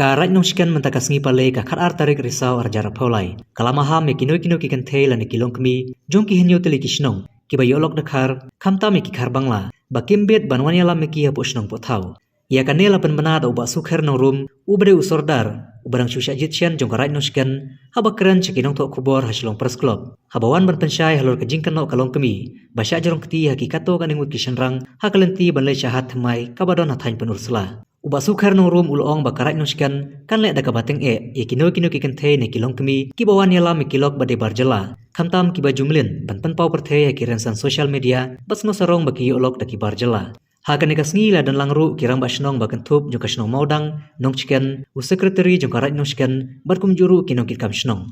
Ka right nong shikan mentakas ngi pale ka khar ar tarik risau arjar pholai. Kalamaha me kino kino ki kan thela ni kilong kmi jong ki henyo tele kishnong. Ki ba yolok dakhar khamta me ki khar bangla. Ba kimbet banwanyala me ki haposhnong pothau. Ia kanela penbenada uba sukher nong rum ubre usordar ubarang susha jitchen jong right nong shikan haba keren cekinong tok kubor hasilong press club. Habawan ban pensyai halor kejingkan no kalong kmi. Ba sya jarong kti hakikato kaningut kishanrang hakalenti banlai syahat thmai kabadon hathain penursla. Uba sukher nong rum ulong ba karait nong shikan kan le da kabateng e kino kino ki kan the ne kilong kmi ki bawan yala me kilok bade barjala. Khamtam ki ba jumlin ban pen pau perthe hakiran san social media basno sarong ba ki yolok da ki barjala. Hakan ikas ngila dan langru kirang basnong bakan thup jong kasnong maudang nong chicken u secretary jong karait nong chicken barkum juru kinong kit kam snong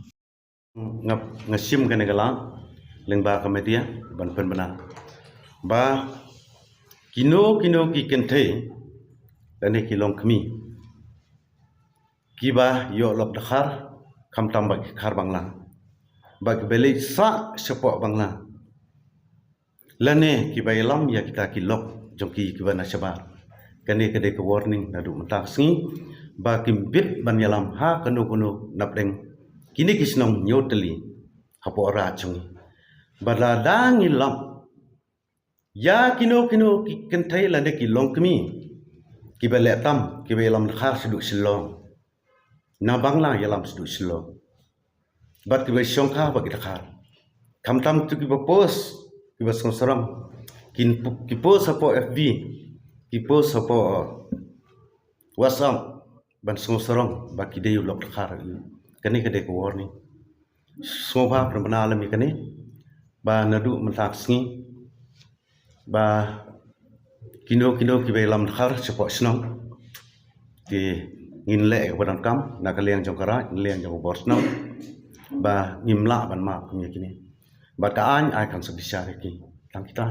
ngasim kan negala lengba kamedia ban pen bana ba kino ki kente dan kilong kemi kiba yo lok dakhar kam tambak khar bangla bag beli sa sepok bangla lane kiba ilam ya kita kilok jongki kibana sabar kane kede ke warning nadu mentak singi ba kimbit ban yalam ha kanu napdeng kini kisnong nyoteli hapo ora chungi badadang ilam ya kino ki kentai lande ki longkmi kibale tam kibelam khar seduk silong na bangla yalam seduk silong bat kibe shongkha ba kidakhar kamtam tu kiba post kiba songsaram ki post apo FB ki post apo WhatsApp ban songsorong ba ki deyu lok khar kani kade ko warning soba pernah alami kani ba nadu mentak singi ba kino ki belam khar sepok snong ki nginle badan kam nakaliang jongkara ngliang jong bor snong ba ngimla ban ma kini ba taan ai kan sebisa ki tang kita